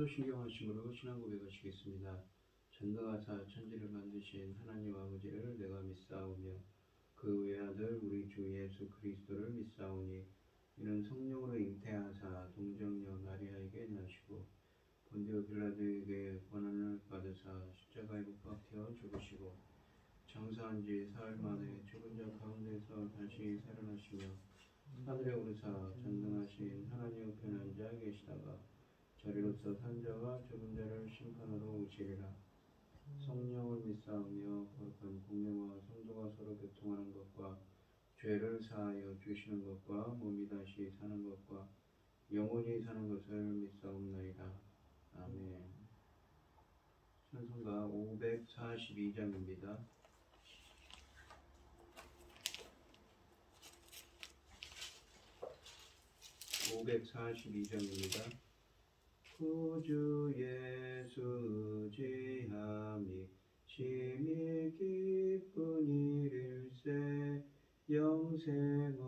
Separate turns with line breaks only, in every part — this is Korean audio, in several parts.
사도신경하심으로 신앙 고백하시겠습니다. 전능하사 천지를 만드신 하나님 아버지를 내가 믿사오며 그 외아들 우리 주 예수 그리스도를 믿사오니 이는 성령으로 잉태하사 동정녀 마리아에게 나시고 본디오 빌라도에게 고난을 받으사 십자가에 못 박혀 죽으시고 장사한 지 사흘 만에 죽은 자 가운데서 다시 살아나시며 하늘에 오르사 전능하신 하나님 우편에 앉아 계시다가 저리로서 산자와 죽은 자를 심판하러 오시리라. 성령을 믿사오며 거룩한 공예와 성도가 서로 교통하는 것과 죄를 사하여 주시는 것과 몸이 다시 사는 것과 영원히 사는 것을 믿사옵나이다. 아멘. 찬송가 542장입니다. 542장입니다. 구주 예수 의지함이 심히 기쁜 일일세 영생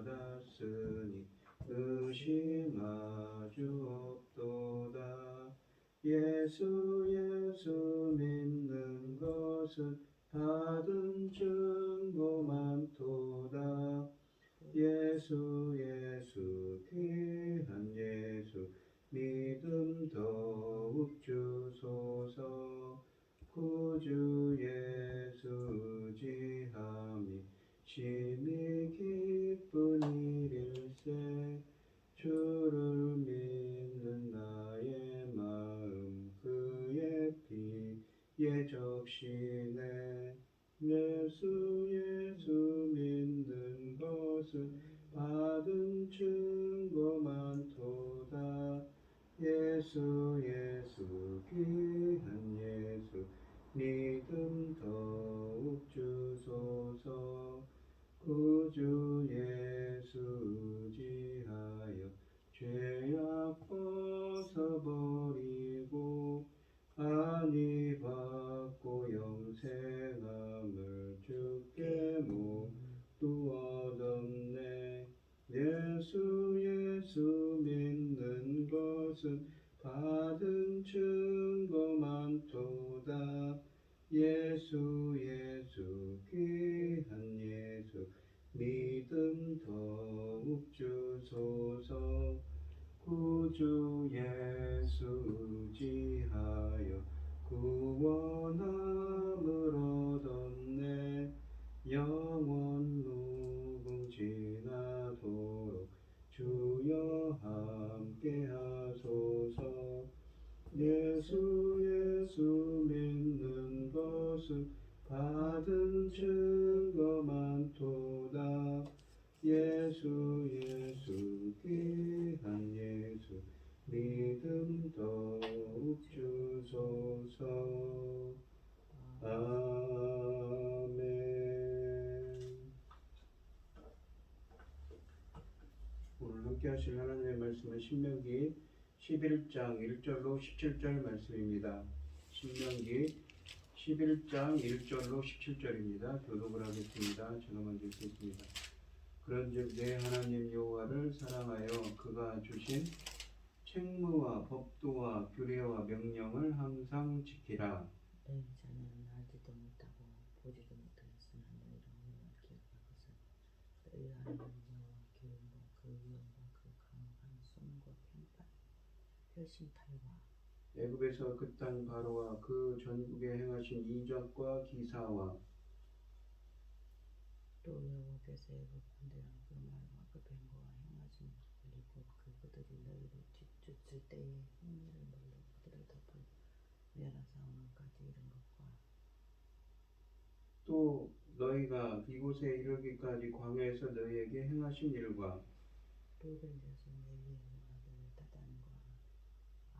허락받았으니 의심하주 없도다. 예수 믿는 것은 받은 증거 많도다. 예수 귀한 예수 믿음 더욱 주소서. 구주 예수 의지함이 심히 기쁜 일일세 주를 믿는 나의 마음 그의 피에 적시네. 예수 믿는 것은 받은 증거 많도다. 예수 귀한 예수 믿음 더욱 주소서. 구주 예수 의지하여 죄악 벗어버리고 안위 받고 영생함을 주께 모두 얻었네. 예수 믿는 것은 받은 증거 많도다. 예수 귀한 예수 믿음 더욱 주소서. 구주 예수 의지하여 구원함을 얻었네. 영원 무궁지나도록 주여 함께 하소서. 예수 믿는 것은 받은 증거 많도다. 예수 귀한 예수 믿음 더욱 주소서. 아멘. 오늘 함께 하실 하나님의 말씀은 신명기 11장 1절로 17절 말씀입니다. 신명기 11장 1절로 17절입니다. 교독을 하겠습니다. 제가 먼저 읽겠습니다. 그런즉 내 하나님 여호와를 사랑하여 그가 주신 책무와 법도와 규례와 명령을 항상 지키라.
너희 자녀는 알지도 못하고 보지도 못하였으나 너희로 여호와를 기억하고서 너희 하나님 여호와 기름과 그 위엄과 그 강력한 손과 편팔 혈심탈과
애굽에서 그 땅 바로와 그 전국에 행하신 이적과 기사와
또 여호와께서 애굽 군대랑 그 말과 그 뱀과 행하신 그리고 그들이 너희를 뒤쫓을 때에 흉내를 몰려 그들을 덮을 멸하사 오늘까지 이른 것과
또 너희가 이곳에 이르기까지 광야에서 너희에게 행하신 일과
루벤 자손 엘리의 아들 다단과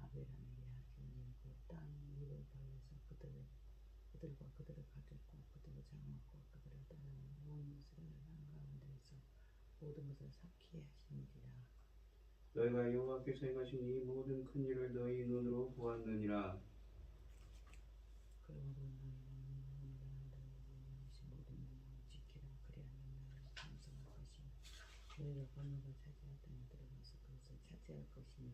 아비람에게 하신 일 그 땅 입을 벌려서 그들과 그들을 가졌고 그들을 장악고 그들을 따르는 온 이스라엘 한가운데에서 모든 것을 삭히 하시니라.
너희가 여호와께서 행하신 이 모든 큰 일을 너희 눈으로 보았느니라.
그러므로 너희는 너희 행하신 모든 명령을 지키라. 그리하면 너희는 장성할 것이며 너희가 건너가 차지할 땅에 들어가서 그것을 차지할 것이며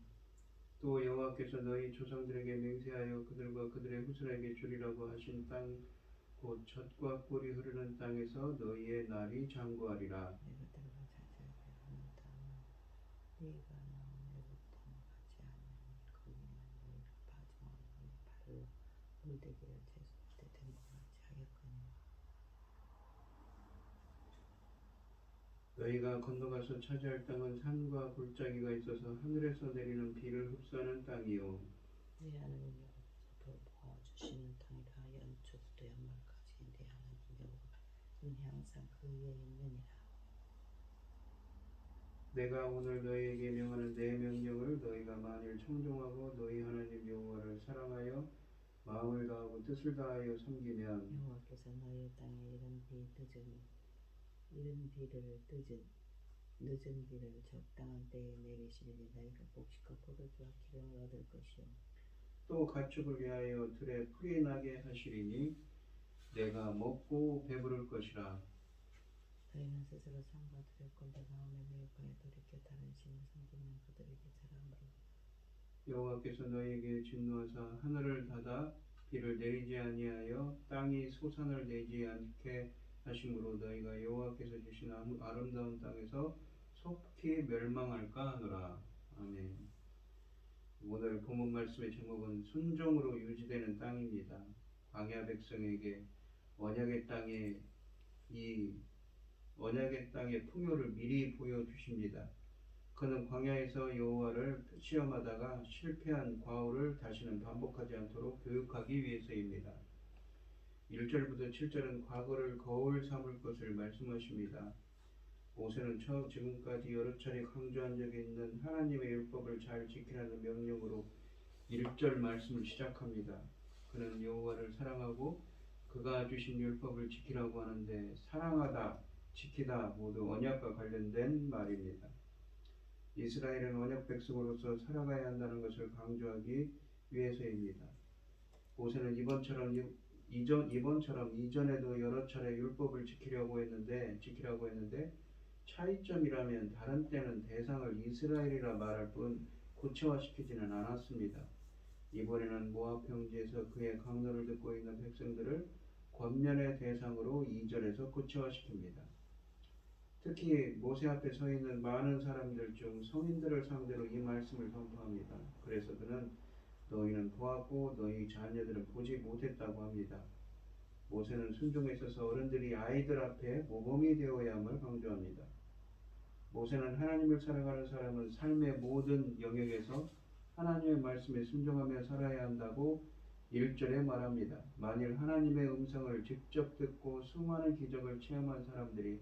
또 여호와께서 너희 조상들에게 맹세하여 그들과 그들의 후손에게 주리라고 하신 땅 곧 젖과 꿀이 흐르는 땅에서 너희의 날이 장구하리라.
내가 들어가 차지하게 하는 땅은 네가 나오내부터 가지 아니하니 거기는 너희가 파종하고 너희 발로 물대기를 쳤을 때 된 것 같이 하였거니와
너희가 건너가서 차지할 땅은 산과 골짜기가 있어서 하늘에서 내리는 비를 흡수하는 땅이요
네 하나님 여호와께서 돌보아 주시는 땅이라 연초부터 연말까지 네 하나님 여호와는 항상 그 위에 있느니라.
내가 오늘 너희에게 명하는 내 명령을 너희가 만일 청종하고 너희 하나님 여호와를 사랑하여 마음을 다하고 뜻을 다하여 섬기면
여호와께서 너희 땅에 늦은 비를 적당한 때에 내리시리니 너희가 곡식과 포도주와 기름을 얻을 것이요
또 가축을 위하여 들에 풀이 나게 하시리니 내가 먹고 배부를 것이라.
너희는 스스로 상받으렸고 내가 오늘 너희과에 돌이켜 다른 신을 섬기는 그들에게 자랑으로
여호와께서 너희에게 진노하사 하늘을 닫아 비를 내리지 아니하여 땅이 소산을 내지 않게 하심으로 너희가 여호와께서 주신 아름다운 땅에서 속히 멸망할까 하노라. 아멘. 오늘 본문 말씀의 제목은 순종으로 유지되는 땅입니다. 광야 백성에게 언약의 땅의 풍요를 미리 보여주십니다. 그는 광야에서 여호와를 시험하다가 실패한 과오를 다시는 반복하지 않도록 교육하기 위해서입니다. 1절부터 7절은 과거를 거울 삼을 것을 말씀하십니다. 모세는 지금까지 여러 차례 강조한 적이 있는 하나님의 율법을 잘 지키라는 명령으로 1절 말씀을 시작합니다. 그는 여호와를 사랑하고 그가 주신 율법을 지키라고 하는데 사랑하다, 지키다 모두 언약과 관련된 말입니다. 이스라엘은 언약 백성으로서 살아가야 한다는 것을 강조하기 위해서입니다. 모세는 이번처럼 이전에도 여러 차례 율법을 지키라고 했는데 차이점이라면 다른 때는 대상을 이스라엘이라 말할 뿐 구체화시키지는 않았습니다. 이번에는 모압 평지에서 그의 강론을 듣고 있는 백성들을 권면의 대상으로 2절에서 구체화시킵니다. 특히 모세 앞에 서 있는 많은 사람들 중 성인들을 상대로 이 말씀을 선포합니다. 그래서 그는 너희는 보았고 너희 자녀들은 보지 못했다고 합니다. 모세는 순종에 있어서 어른들이 아이들 앞에 모범이 되어야 함을 강조합니다. 모세는 하나님을 사랑하는 사람은 삶의 모든 영역에서 하나님의 말씀에 순종하며 살아야 한다고 1절에 말합니다. 만일 하나님의 음성을 직접 듣고 수많은 기적을 체험한 사람들이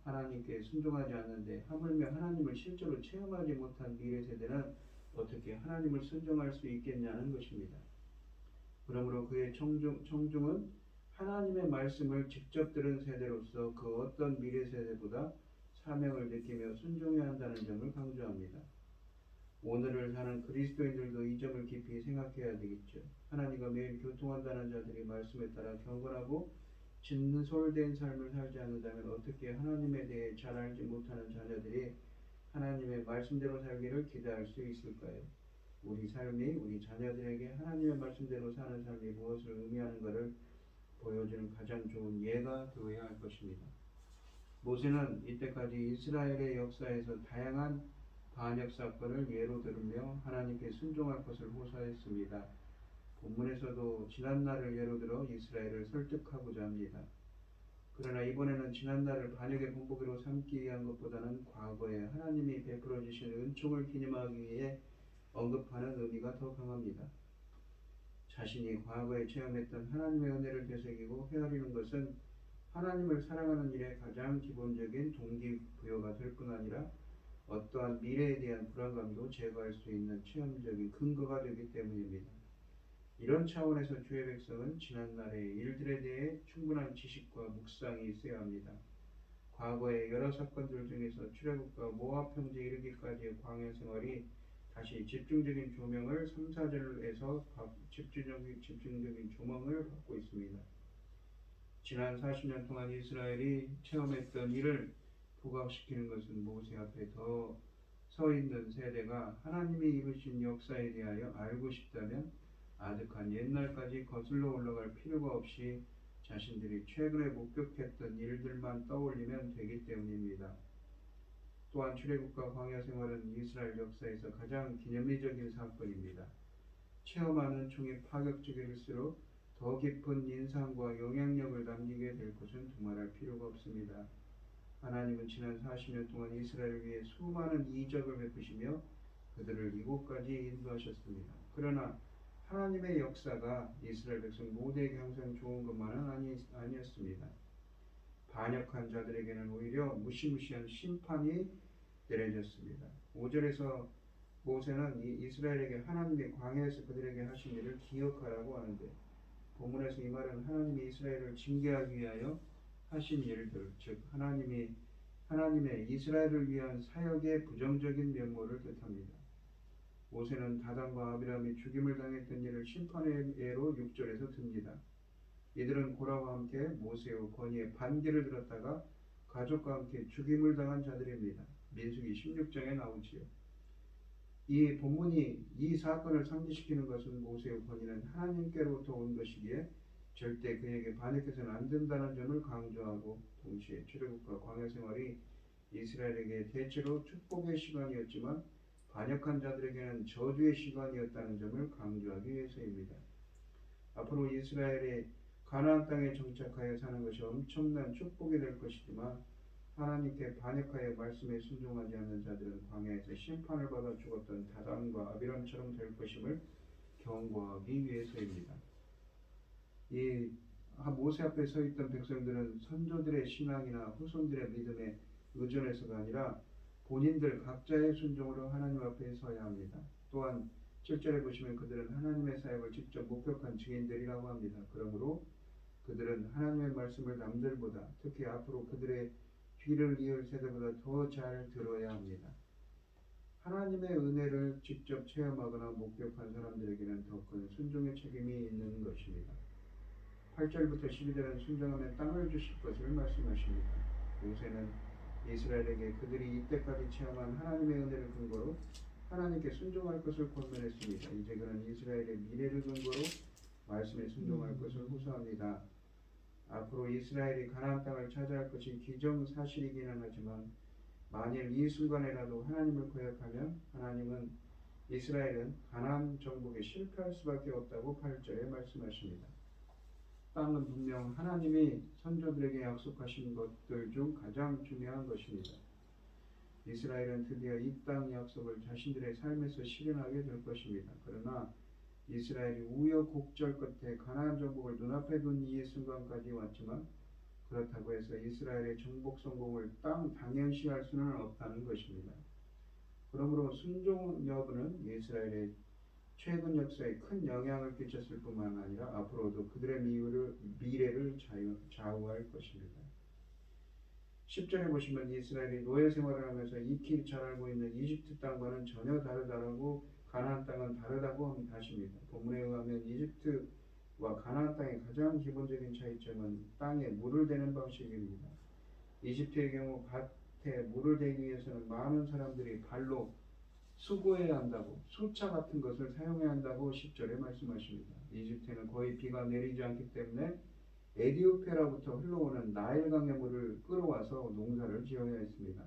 하나님께 순종하지 않는데 하물며 하나님을 실제로 체험하지 못한 미래 세대는 어떻게 하나님을 순종할 수 있겠냐는 것입니다. 그러므로 그의 청중은 하나님의 말씀을 직접 들은 세대로서 그 어떤 미래 세대보다 사명을 느끼며 순종해야 한다는 점을 강조합니다. 오늘을 사는 그리스도인들도 이 점을 깊이 생각해야 되겠죠. 하나님과 매일 교통한다는 자들이 말씀에 따라 경건하고 진솔된 삶을 살지 않는다면 어떻게 하나님에 대해 잘 알지 못하는 자녀들이 하나님의 말씀대로 살기를 기대할 수 있을까요? 우리 삶이 우리 자녀들에게 하나님의 말씀대로 사는 삶이 무엇을 의미하는가를 보여주는 가장 좋은 예가 되어야 할 것입니다. 모세는 이때까지 이스라엘의 역사에서 다양한 반역 사건을 예로 들으며 하나님께 순종할 것을 호소했습니다. 본문에서도 지난날을 예로 들어 이스라엘을 설득하고자 합니다. 그러나 이번에는 지난날을 반역의 본보기로 삼기 위한 것보다는 과거에 하나님이 베풀어 주신 은총을 기념하기 위해 언급하는 의미가 더 강합니다. 자신이 과거에 체험했던 하나님의 은혜를 되새기고 헤아리는 것은 하나님을 사랑하는 일에 가장 기본적인 동기부여가 될 뿐 아니라 어떠한 미래에 대한 불안감도 제거할 수 있는 체험적인 근거가 되기 때문입니다. 이런 차원에서 주의 백성은 지난날의 일들에 대해 충분한 지식과 묵상이 있어야 합니다. 과거의 여러 사건들 중에서 출애굽과 모압 평지에 이르기까지의 광야 생활이 다시 집중적인 조명을 3, 4절에서 집중적인 조명을 받고 있습니다. 지난 40년 동안 이스라엘이 체험했던 일을 부각시키는 것은 모세 앞에 더 서 있는 세대가 하나님이 이루신 역사에 대하여 알고 싶다면 아득한 옛날까지 거슬러 올라갈 필요가 없이 자신들이 최근에 목격했던 일들만 떠올리면 되기 때문입니다. 또한 출애굽과 광야 생활은 이스라엘 역사에서 가장 기념비적인 사건입니다. 체험하는 총이 파격적일수록 더 깊은 인상과 영향력을 남기게 될 것은 두말할 필요가 없습니다. 하나님은 지난 40년 동안 이스라엘을 위해 수많은 이적을 베푸시며 그들을 이곳까지 인도하셨습니다. 그러나 하나님의 역사가 이스라엘 백성 모두에게 항상 좋은 것만은 아니었습니다. 반역한 자들에게는 오히려 무시무시한 심판이 내려졌습니다. 5절에서 모세는 이스라엘에게 하나님이 광야에서 그들에게 하신 일을 기억하라고 하는데, 본문에서 이 말은 하나님이 이스라엘을 징계하기 위하여 하신 일들, 즉 하나님의 이스라엘을 위한 사역의 부정적인 면모를 뜻합니다. 모세는 다단과 아비람이 죽임을 당했던 일을 심판의 예로 6절에서 듭니다. 이들은 고라와 함께 모세의 권위에 반기를 들었다가 가족과 함께 죽임을 당한 자들입니다. 민수기 16장에 나오지요. 이 본문이 이 사건을 상기시키는 것은 모세의 권위는 하나님께로부터 온 것이기에 절대 그에게 반역해서는 안 된다는 점을 강조하고, 동시에 출애굽과 광야 생활이 이스라엘에게 대체로 축복의 시간이었지만 반역한 자들에게는 저주의 시간이었다는 점을 강조하기 위해서입니다. 앞으로 이스라엘이 가나안 땅에 정착하여 사는 것이 엄청난 축복이 될 것이지만 하나님께 반역하여 말씀에 순종하지 않는 자들은 광야에서 심판을 받아 죽었던 다단과 아비람처럼 될 것임을 경고하기 위해서입니다. 이 모세 앞에 서 있던 백성들은 선조들의 신앙이나 후손들의 믿음에 의존해서가 아니라 본인들 각자의 순종으로 하나님 앞에 서야 합니다. 또한 7절에 보시면 그들은 하나님의 사역을 직접 목격한 증인들이라고 합니다. 그러므로 그들은 하나님의 말씀을 남들보다, 특히 앞으로 그들의 귀를 이을 세대보다 더 잘 들어야 합니다. 하나님의 은혜를 직접 체험하거나 목격한 사람들에게는 더 큰 순종의 책임이 있는 것입니다. 8절부터 12절은 순종하면 땅을 주실 것을 말씀하십니다. 모세는 이스라엘에게 그들이 이때까지 체험한 하나님의 은혜를 근거로 하나님께 순종할 것을 권면했습니다. 이제 그는 이스라엘의 미래를 근거로 말씀에 순종할 것을 호소합니다. 앞으로 이스라엘이 가나안 땅을 차지할 것이 기정사실이기는 하지만 만일 이 순간에라도 하나님을 거역하면 이스라엘은 가나안 정복에 실패할 수밖에 없다고 8절에 말씀하십니다. 땅은 분명 하나님이 선조들에게 약속하신 것들 중 가장 중요한 것입니다. 이스라엘은 드디어 이 땅 약속을 자신들의 삶에서 실현하게 될 것입니다. 그러나 이스라엘이 우여곡절 끝에 가나안 정복을 눈앞에 둔 이 순간까지 왔지만 그렇다고 해서 이스라엘의 정복 성공을 당연시할 수는 없다는 것입니다. 그러므로 순종 여부는 이스라엘의 최근 역사에 큰 영향을 끼쳤을 뿐만 아니라 앞으로도 그들의 미래를 좌우할 것입니다. 10절에 보시면 이스라엘이 노예 생활을 하면서 익히 잘 알고 있는 이집트 땅과는 전혀 다르다고, 가나안 땅은 다르다고 하십니다. 본문에 의하면 이집트와 가나안 땅의 가장 기본적인 차이점은 땅에 물을 대는 방식입니다. 이집트의 경우 밭에 물을 대기 위해서는 많은 사람들이 발로 수고해야 한다고, 수차 같은 것을 사용해야 한다고 10절에 말씀하십니다. 이집트에는 거의 비가 내리지 않기 때문에 에디오피아로부터 흘러오는 나일강의 물을 끌어와서 농사를 지어야 했습니다.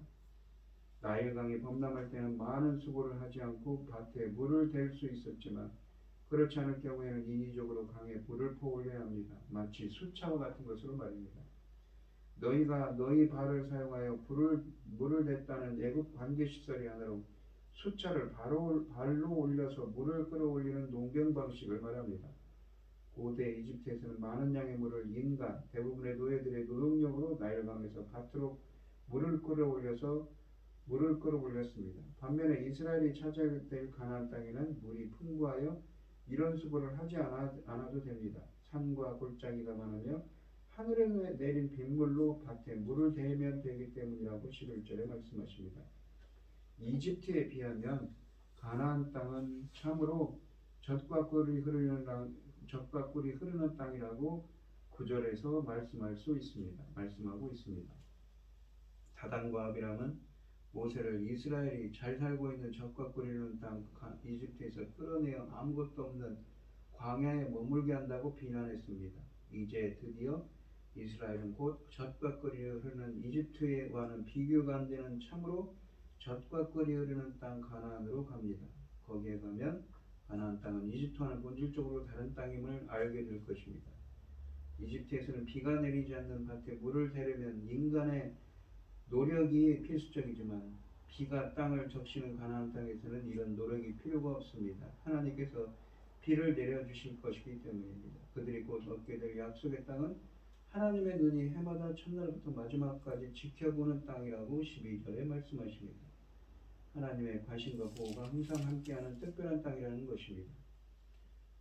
나일강이 범람할 때는 많은 수고를 하지 않고 밭에 물을 댈 수 있었지만 그렇지 않을 경우에는 인위적으로 강에 물을 퍼올려야 합니다. 마치 수차와 같은 것으로 말입니다. 너희가 너희 발을 사용하여 물을 댔다는 애국 관계시설이 하나로 수차를 발로 올려서 물을 끌어올리는 농경 방식을 말합니다. 고대 이집트에서는 많은 양의 물을 인간, 대부분의 노예들의 노동력으로 나일강에서 밭으로 물을 끌어올렸습니다. 반면에 이스라엘이 차지하게 될 가나안 땅에는 물이 풍부하여 이런 수고를 하지 않아도 됩니다. 산과 골짜기가 많으며 하늘에 내린 빗물로 밭에 물을 대면 되기 때문이라고 11절에 말씀하십니다. 이집트에 비하면 가나안 땅은 참으로 젖과 꿀이 흐르는 땅이라고 9절에서 말씀하고 있습니다. 다단과 아비람은 모세를 이스라엘이 잘 살고 있는 적과 꿀이는 땅 이집트에서 끌어내어 아무것도 없는 광야에 머물게 한다고 비난했습니다. 이제 드디어 이스라엘은 곧 젖과 꿀이 흐르는 이집트와는 비교가 안 되는 참으로 젖과 꿀이 흐르는 땅 가나안으로 갑니다. 거기에 가면 가나안 땅은 이집트와는 본질적으로 다른 땅임을 알게 될 것입니다. 이집트에서는 비가 내리지 않는 밭에 물을 대려면 인간의 노력이 필수적이지만 비가 땅을 적시는 가나안 땅에서는 이런 노력이 필요가 없습니다. 하나님께서 비를 내려주실 것이기 때문입니다. 그들이 곧 얻게 될 약속의 땅은 하나님의 눈이 해마다 첫날부터 마지막까지 지켜보는 땅이라고 12절에 말씀하십니다. 하나님의 과신과 보호가 항상 함께하는 특별한 땅이라는 것입니다.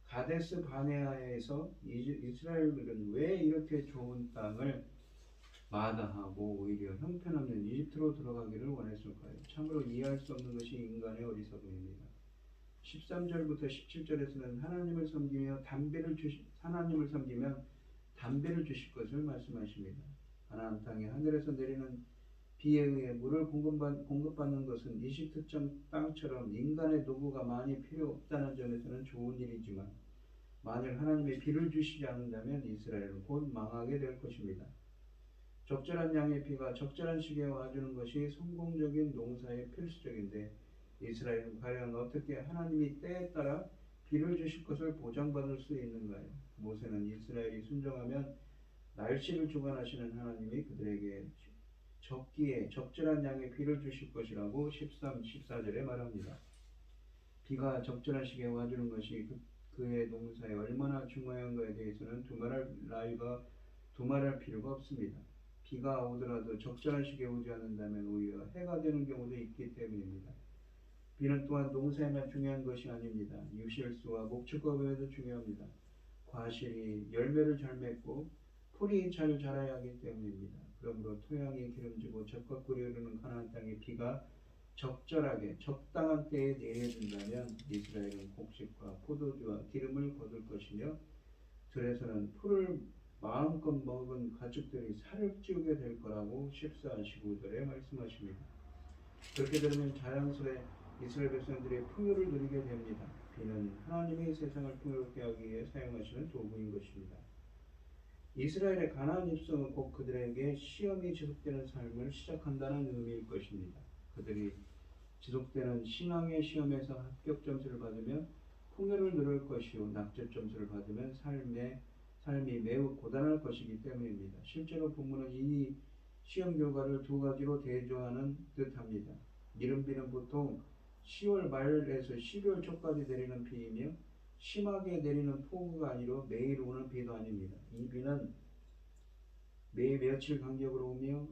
가데스 바네아에서 이스라엘은 왜 이렇게 좋은 땅을 마다하고 오히려 형편없는 이집트로 들어가기를 원했을까요? 참으로 이해할 수 없는 것이 인간의 어리석음입니다. 13절부터 17절에서는 하나님을 섬기면 담배를 주실 것을 말씀하십니다. 가나안 땅에 하늘에서 내리는 비에 의해 물을 공급받는 것은 이집트 땅처럼 인간의 도구가 많이 필요 없다는 점에서는 좋은 일이지만 만일 하나님의 비를 주시지 않는다면 이스라엘은 곧 망하게 될 것입니다. 적절한 양의 비가 적절한 시기에 와주는 것이 성공적인 농사의 필수적인데 이스라엘은 과연 어떻게 하나님이 때에 따라 비를 주실 것을 보장받을 수 있는가요? 모세는 이스라엘이 순종하면 날씨를 주관하시는 하나님이 그들에게 적기에 적절한 양의 비를 주실 것이라고 13, 14절에 말합니다. 비가 적절한 시기에 와주는 것이 그의 농사에 얼마나 중요한가에 대해서는 두말할 필요가 없습니다. 비가 오더라도 적절한 시기에 오지 않는다면 오히려 해가 되는 경우도 있기 때문입니다. 비는 또한 농사에만 중요한 것이 아닙니다. 유실수와 목축업에도 중요합니다. 과실이 열매를 잘 맺고 풀이 잘 자라야 하기 때문입니다. 그러므로 토양이 기름지고 젖과 꿀이 흐르는 가나안 땅에 비가 적절하게 적당한 때에 내려준다면 이스라엘은 곡식과 포도주와 기름을 거둘 것이며 들에서는 풀을 마음껏 먹은 가축들이 살을 찌우게 될 거라고 14, 15절에 말씀하십니다. 그렇게 되면 자연스레 이스라엘 백성들의 풍요를 누리게 됩니다. 비는 하나님의 세상을 풍요롭게 하기 위해 사용하시는 도구인 것입니다. 이스라엘의 가나안 입성은 곧 그들에게 시험이 지속되는 삶을 시작한다는 의미일 것입니다. 그들이 지속되는 신앙의 시험에서 합격 점수를 받으면 풍요를 누릴 것이요 낙제 점수를 받으면 삶이 매우 고단할 것이기 때문입니다. 실제로 본문은 이 시험 결과를 두 가지로 대조하는 듯합니다. 이른비는 보통 10월 말에서 12월 초까지 내리는 비이며 심하게 내리는 폭우가 아니라 매일 오는 비도 아닙니다. 이 비는 매 며칠 간격으로 오며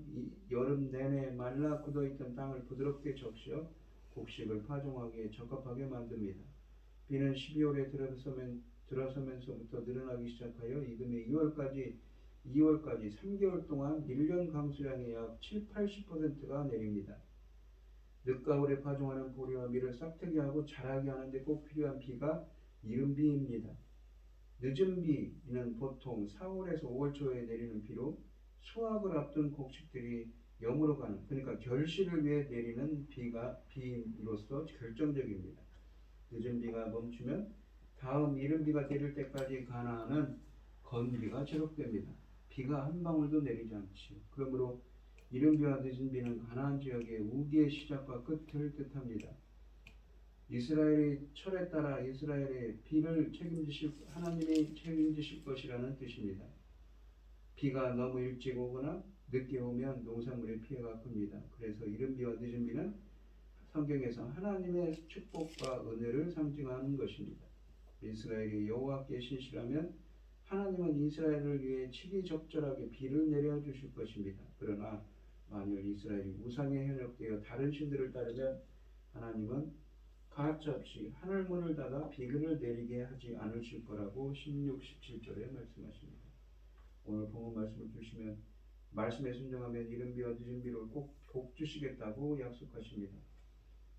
여름 내내 말라 굳어있던 땅을 부드럽게 적셔 곡식을 파종하기에 적합하게 만듭니다. 비는 12월에 들어서면서부터 늘어나기 시작하여 이듬해 2월까지 3개월 동안 1년 강수량의 약 70-80%가 내립니다. 늦가을에 파종하는 보리와 밀을 싹트게 하고 자라게 하는데 꼭 필요한 비가 이른 비입니다. 늦은 비는 보통 4월에서 5월 초에 내리는 비로 수확을 앞둔 곡식들이 영으로 가는, 그러니까 결실을 위해 내리는 비로서 결정적입니다. 늦은 비가 멈추면 다음 이른 비가 내릴 때까지 가나안은 건비가 지속됩니다. 비가 한 방울도 내리지 않지요. 그러므로 이른 비와 늦은 비는 가나안 지역의 우기의 시작과 끝을 뜻합니다. 이스라엘의 철에 따라 이스라엘의 비를 하나님이 책임지실 것이라는 뜻입니다. 비가 너무 일찍 오거나 늦게 오면 농산물의 피해가 큽니다. 그래서 이른 비와 늦은 비는 성경에서 하나님의 축복과 은혜를 상징하는 것입니다. 이스라엘이 여호와께 신실하면 하나님은 이스라엘을 위해 시기적절하게 비를 내려주실 것입니다. 그러나 만일 이스라엘이 우상에 현혹되어 다른 신들을 따르면 하나님은 가차없이 하늘문을 닫아 비를 내리게 하지 않으실 거라고 16, 17절에 말씀하십니다. 오늘 본문 말씀을 주시면 말씀에 순종하면 이른 비와 늦은 비를 꼭 복주시겠다고 약속하십니다.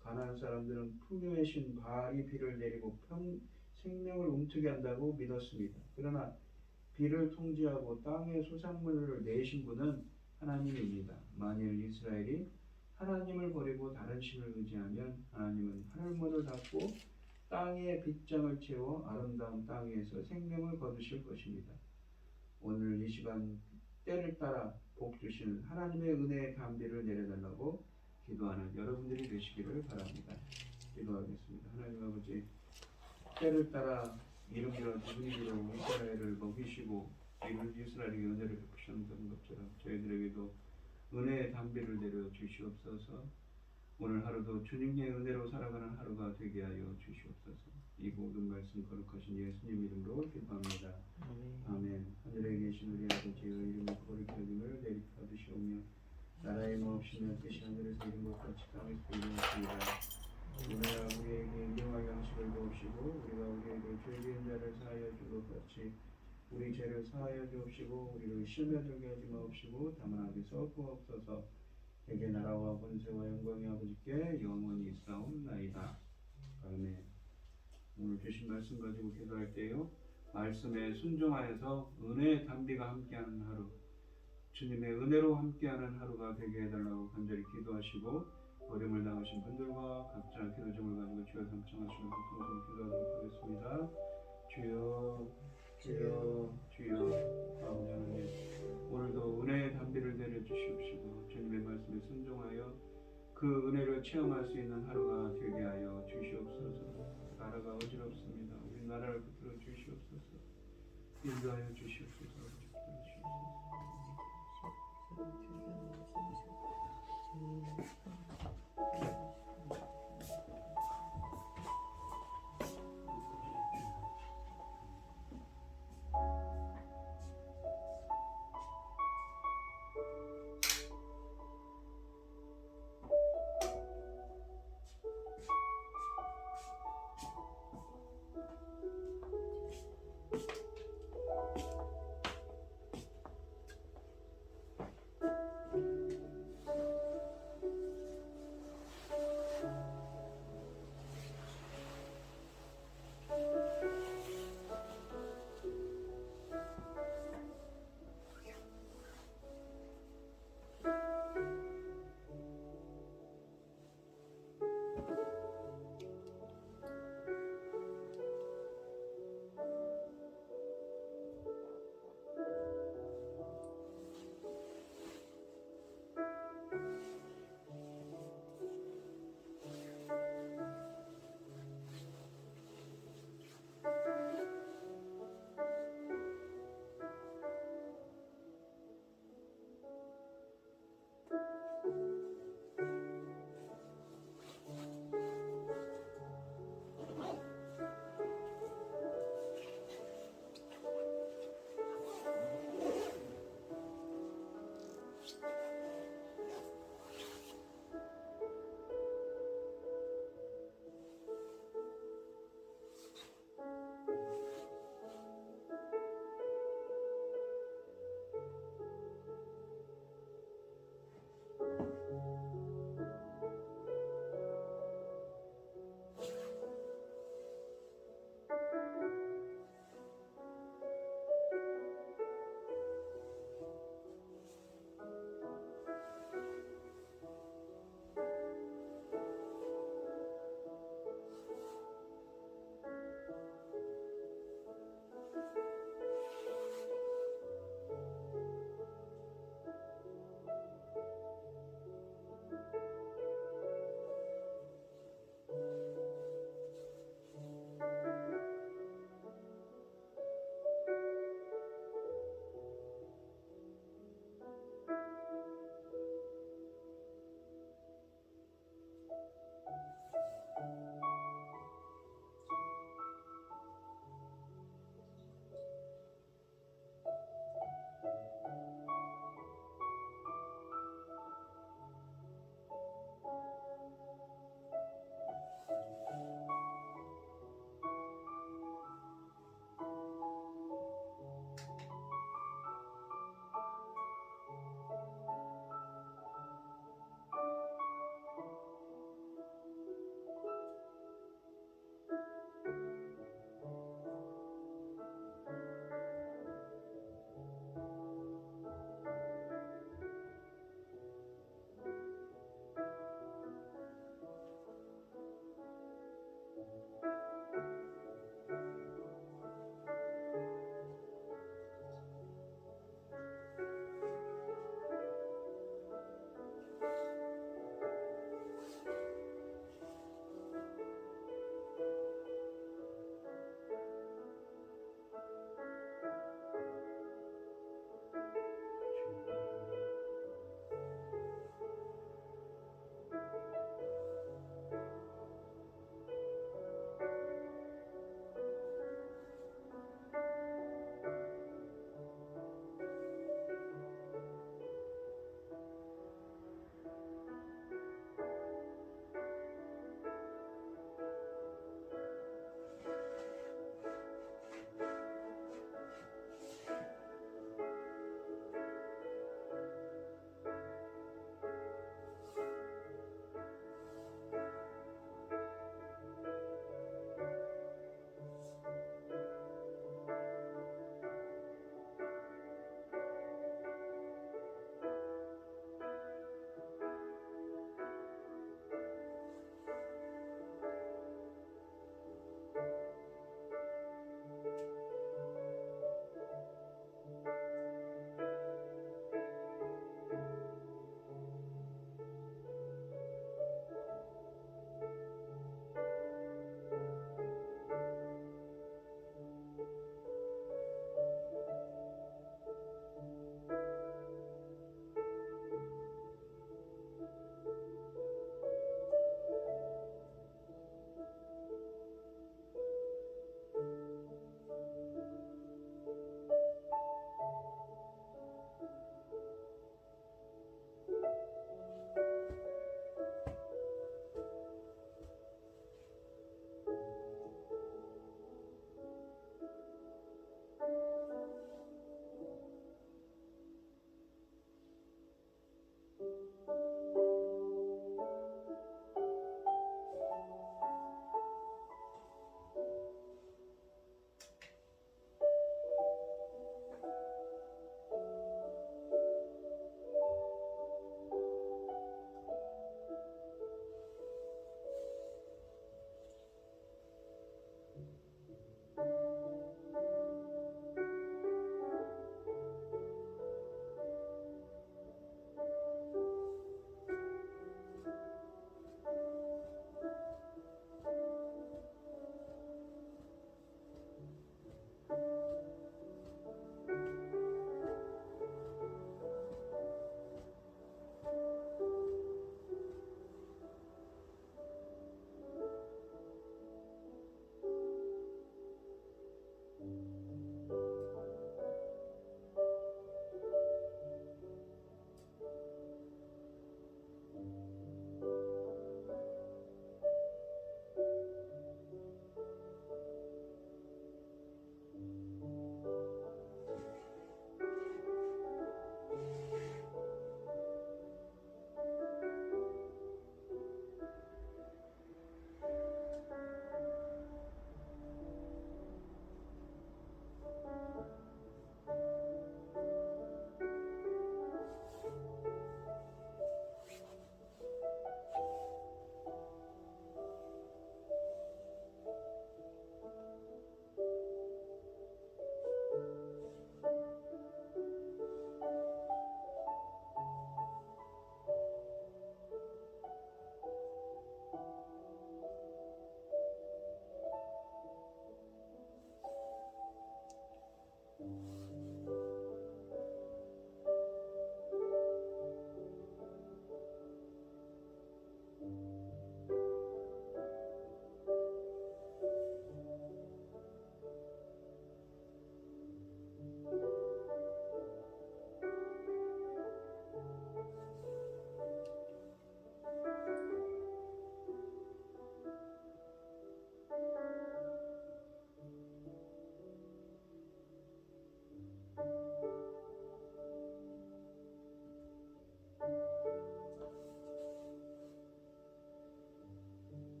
가나안 사람들은 풍요의 신 바알이 비를 내리고 생명을 움트게 한다고 믿었습니다. 그러나 비를 통제하고 땅의 소산물을 내신 분은 하나님입니다. 만일 이스라엘이 하나님을 버리고 다른 신을 의지하면 하나님은 하늘문을 닫고 땅의 빗장을 채워 아름다운 땅 위에서 생명을 거두실 것입니다. 오늘 이 시간 때를 따라 복 주시는 하나님의 은혜의 담비를 내려달라고 기도하는 여러분들이 되시기를 바랍니다. 기도하겠습니다. 하나님 아버지, 때를 따라 이름과 누구이기로 이스라엘을 먹이시고 이스라엘에게 은혜를 베푸셨던 것처럼 저희들에게도 은혜의 담비를 내려 주시옵소서. 오늘 하루도 주님의 은혜로 살아가는 하루가 되게 하여 주시옵소서. 이 모든 말씀 거룩하신 예수님 이름으로 기도합니다. 아멘. 하늘에 계신 우리 아버지의 이름이 거룩히 여김을 내리 받으시오며 나라의 마옵시며 뜻이 하늘에서 이룬 것 같이 땅에서 이루어지이다. 오늘날 우리에게 일용할 양식을 주옵시고 우리가 우리에게 죄 지은 자를 사하여 준 것 같이 우리 죄를 사하여 주옵시고 우리를 시험에 들게 하지 마옵시고 다만 악에서 구하옵소서. 대개 나라와 권세와 영광이 아버지께 영원히 있사옵나이다. 아멘. 오늘 주신 말씀 가지고 기도할 때요, 말씀에 순종하여서 은혜의 담비가 함께하는 하루, 주님의 은혜로 함께하는 하루가 되게 해달라고 간절히 기도하시고 어려움을 당하신 분들과 각자 기도 제목을 가지고 주여 삼청하시는 고통으로 기도하도록 하겠습니다. 주여, 주여, 주여. 아버지 하나님, 오늘도 은혜의 담비를 내려주시옵시고 주님의 말씀에 순종하여 그 은혜를 체험할 수 있는 하루가 되게 하여 주시옵소서. 나라가 어지럽습니다. 우리 나라를 붙들어 주시옵소서. 인도하여 주시옵소서. 붙들어 주시옵소서.